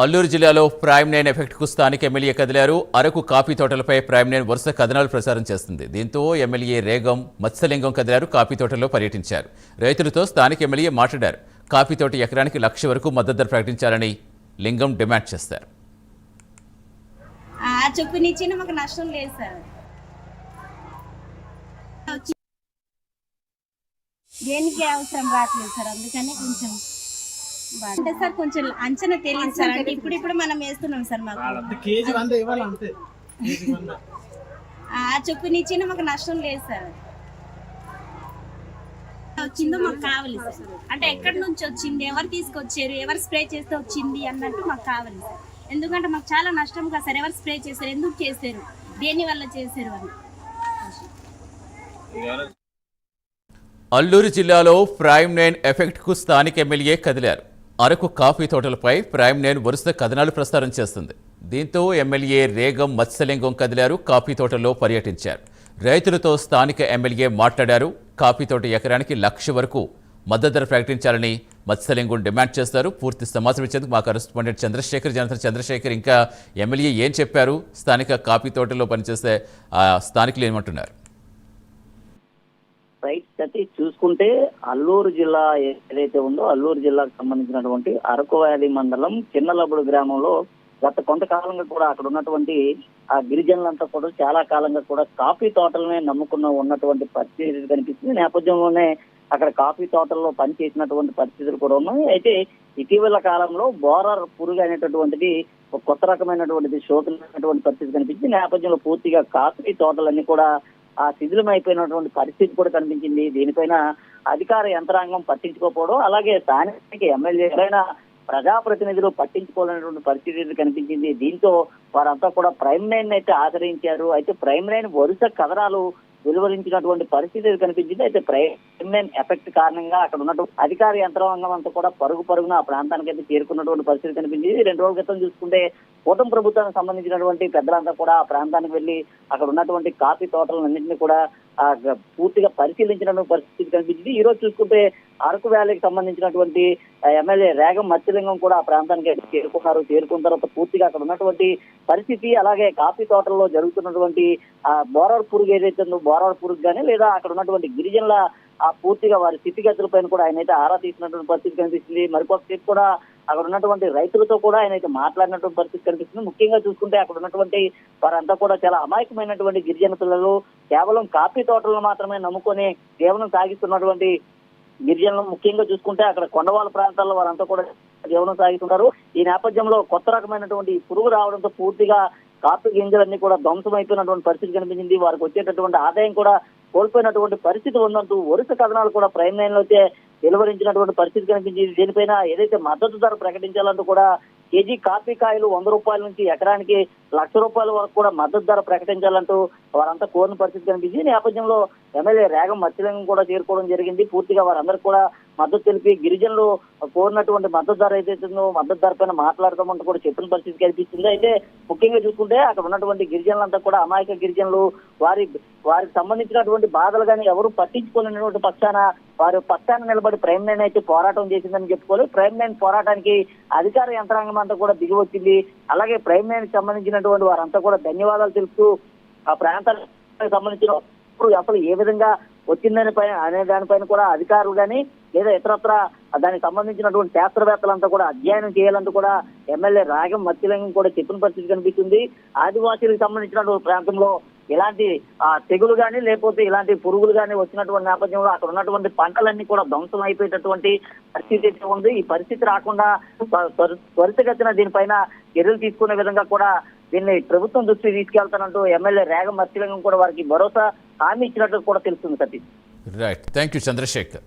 అల్లూరు జిల్లాలో prime Nine ఎఫెక్ట్కు స్థానిక ఎమ్మెల్యే కదిలారు. అరకు కాఫీ తోటలపై ప్రైమ్ నైన్ వరుస కథనాలు ప్రసారం చేస్తుంది. దీంతో ఎమ్మెల్యే రేగం మత్స్యలింగం కదిలారు. కాఫీ తోటల్లో పర్యటించారు. రైతులతో స్థానిక ఎమ్మెల్యే మాట్లాడారు. కాఫీ తోట ఎకరానికి 1,00,000 వరకు మద్దతు ధర ప్రకటించాలని లింగం డిమాండ్ చేశారు. చొప్పునిచ్చిన మాకు నష్టం లేదు సార్. దేనికి అవసరం రావట్లేదు సార్. అందుకనే కొంచెం అంటే సార్ కొంచెం అంచనా తెలియదు సార్. అంటే ఇప్పుడు మనం వేస్తున్నాం సార్. మాకు చొప్పునిచ్చిన మాకు నష్టం లేదు సార్. వచ్చిందో మాకు కావాలి సార్. అంటే ఎక్కడి నుంచి వచ్చింది, ఎవరు తీసుకొచ్చారు, ఎవరు స్ప్రే చేస్తే వచ్చింది అన్నట్టు మాకు కావాలి సార్. ఎందుకంటే మాకు చాలా నష్టం కదా సార్. ఎవరు స్ప్రే చేశారు, ఎందుకు చేశారు, దేని వల్ల చేశారు అని. అల్లూరు జిల్లాలో ప్రైమ్ నైన్ ఎఫెక్ట్కు స్థానిక ఎమ్మెల్యే కదిలారు. అరకు కాఫీ తోటలపై ప్రైమ్ నైన్ వరుస కథనాలు ప్రసారం చేస్తుంది. దీంతో ఎమ్మెల్యే రేగం మత్స్యలింగం కదిలారు. కాఫీ తోటల్లో పర్యటించారు. రైతులతో స్థానిక ఎమ్మెల్యే మాట్లాడారు. కాఫీ తోట ఎకరానికి 1,00,000 వరకు మద్దతు ధర ప్రకటించాలని మత్స్యలింగం డిమాండ్ చేస్తారు. పూర్తి సమాచారం ఇచ్చేందుకు మా కరెస్పాండెంట్ చంద్రశేఖర్ జనరల్ చంద్రశేఖర్, ఇంకా ఎమ్మెల్యే ఏం చెప్పారు, స్థానిక కాఫీ తోటల్లో పనిచేసే స్థానికులు ఏమంటున్నారు? రైట్ సతీష్, చూసుకుంటే అల్లూరు జిల్లా ఏదైతే ఉందో అల్లూరు జిల్లాకు సంబంధించినటువంటి అరకు వ్యాలీ మండలం చిన్నలబుడు గ్రామంలో గత కొంతకాలంగా కూడా అక్కడ ఉన్నటువంటి ఆ గిరిజనులంతా కూడా చాలా కాలంగా కూడా కాఫీ తోటలనే నమ్ముకున్న ఉన్నటువంటి పరిస్థితి కనిపిస్తుంది. నేపథ్యంలోనే అక్కడ కాఫీ తోటల్లో పనిచేసినటువంటి పరిస్థితులు కూడా ఉన్నాయి. అయితే ఇటీవల కాలంలో బోరర్ పురుగు అనేటటువంటిది ఒక కొత్త రకమైనటువంటిది సోకినటువంటి పరిస్థితి కనిపించింది. నేపథ్యంలో పూర్తిగా కాఫీ తోటలన్నీ కూడా ఆ శిథిలమైపోయినటువంటి పరిస్థితి కూడా కనిపించింది. దీనిపైన అధికార యంత్రాంగం పట్టించుకోకపోవడం, అలాగే స్థానిక ఎమ్మెల్యేలైన ప్రజాప్రతినిధులు పట్టించుకోవాలనేటువంటి పరిస్థితి కనిపించింది. దీంతో వారంతా కూడా ప్రైమ్ నైన్ అయితే ఆశ్రయించారు. అయితే ప్రైమ్ నైన్ వరుస కథనాలు వెలువరించినటువంటి పరిస్థితి కనిపించింది. అయితే ప్రైమ్ నైన్ ఎఫెక్ట్ కారణంగా అక్కడ ఉన్నటువంటి అధికార యంత్రాంగం అంతా కూడా పరుగున ఆ ప్రాంతానికి అయితే చేరుకున్నటువంటి పరిస్థితి కనిపించింది. 2 రోజుల క్రితం చూసుకుంటే కూటమి ప్రభుత్వానికి సంబంధించినటువంటి పెద్దలంతా కూడా ఆ ప్రాంతానికి వెళ్లి అక్కడ ఉన్నటువంటి కాఫీ తోటలన్నింటినీ కూడా పూర్తిగా పరిశీలించినటువంటి పరిస్థితి కనిపించింది. ఈ రోజు చూసుకుంటే అరకు వ్యాలీకి సంబంధించినటువంటి ఎమ్మెల్యే రేగం మత్స్యలింగం కూడా ఆ ప్రాంతానికి చేరుకున్నారు. చేరుకున్న తర్వాత పూర్తిగా అక్కడ ఉన్నటువంటి పరిస్థితి, అలాగే కాఫీ తోటల్లో జరుగుతున్నటువంటి బోరాడు పురుగు ఏదైతే ఉందో బోరాడు పురుగు కానీ లేదా అక్కడ ఉన్నటువంటి గిరిజనుల పూర్తిగా వారి స్థితిగతుల పైన కూడా ఆయన అయితే ఆరా తీసినటువంటి పరిస్థితి కనిపిస్తుంది. మరికొకసేపు కూడా అక్కడ ఉన్నటువంటి రైతులతో కూడా ఆయన అయితే మాట్లాడినటువంటి పరిస్థితి కనిపిస్తుంది. ముఖ్యంగా చూసుకుంటే అక్కడ ఉన్నటువంటి వారంతా కూడా చాలా అమాయకమైనటువంటి గిరిజన పిల్లలు, కేవలం కాఫీ తోటలను మాత్రమే నమ్ముకొని జీవనం సాగిస్తున్నటువంటి గిరిజనులు. ముఖ్యంగా చూసుకుంటే అక్కడ కొండవాళ్ళ ప్రాంతాల్లో వారంతా కూడా జీవనం సాగిస్తున్నారు. ఈ నేపథ్యంలో కొత్త రకమైనటువంటి పురుగు రావడంతో పూర్తిగా కాఫీ గింజలన్నీ కూడా ధ్వంసం అయిపోయినటువంటి పరిస్థితి కనిపించింది. వారికి వచ్చేటటువంటి ఆదాయం కూడా కోల్పోయినటువంటి పరిస్థితి ఉందంటూ వరుస కథనాలు కూడా ప్రైమ్ నైన్ లో అయితే వెలువరించినటువంటి పరిస్థితి కనిపించింది. దీనిపైన ఏదైతే మద్దతు ధర ప్రకటించాలంటూ కూడా కేజీ కాఫీ కాయలు 100 రూపాయల నుంచి ఎకరానికి 1,00,000 రూపాయల వరకు కూడా మద్దతు ధర ప్రకటించాలంటూ వారంతా కోరిన పరిస్థితి కనిపించింది. నేపథ్యంలో ఎమ్మెల్యే రేగం మత్స్యలింగం కూడా చేరుకోవడం జరిగింది. పూర్తిగా వారందరికీ కూడా మద్దతు తెలిపి గిరిజనులు కోరినటువంటి మద్దతు ధర ఏదైతుందో మద్దతు ధర పైన మాట్లాడతామంటూ కూడా చెప్పిన పరిస్థితి కనిపిస్తుంది. అయితే ముఖ్యంగా చూసుకుంటే అక్కడ ఉన్నటువంటి గిరిజనులంతా కూడా అమాయక గిరిజనులు, వారికి సంబంధించినటువంటి బాధలు కానీ ఎవరు పట్టించుకోలేనటువంటి పక్షాన వారి పక్షాన నిలబడి ప్రైమ్ నైన్ అయితే పోరాటం చేసిందని చెప్పుకోవాలి. ప్రైమ్ నైన్ పోరాటానికి అధికార యంత్రాంగం అంతా కూడా దిగి వచ్చింది. అలాగే ప్రైమ్ నైన్ కి సంబంధించినటువంటి వారంతా కూడా ధన్యవాదాలు తెలుపుతూ ఆ ప్రాంతానికి సంబంధించిన అసలు ఏ విధంగా వచ్చిందని అనే దానిపైన కూడా అధికారులు కానీ లేదా ఇతరత్ర దానికి సంబంధించినటువంటి శాస్త్రవేత్తలంతా కూడా అధ్యయనం చేయాలంటూ కూడా ఎమ్మెల్యే రేగం మత్స్యలింగం కూడా చెప్పిన పరిస్థితి కనిపిస్తుంది. ఆదివాసీలకు సంబంధించినటువంటి ప్రాంతంలో ఇలాంటి తెగులు కానీ లేకపోతే ఇలాంటి పురుగులు కానీ వచ్చినటువంటి నేపథ్యంలో అక్కడ ఉన్నటువంటి పంటలన్నీ కూడా ధ్వంసం అయిపోయేటటువంటి పరిస్థితి అయితే ఉంది. ఈ పరిస్థితి రాకుండా త్వరితగతిన దీనిపైన చర్యలు తీసుకునే విధంగా కూడా దీన్ని ప్రభుత్వం దృష్టికి తీసుకెళ్తానంటూ ఎమ్మెల్యే రేగం మత్స్యలింగం కూడా వారికి భరోసా హామీ ఇచ్చినట్టు కూడా తెలుస్తుంది. Satish, right, thank you Chandrasekhar.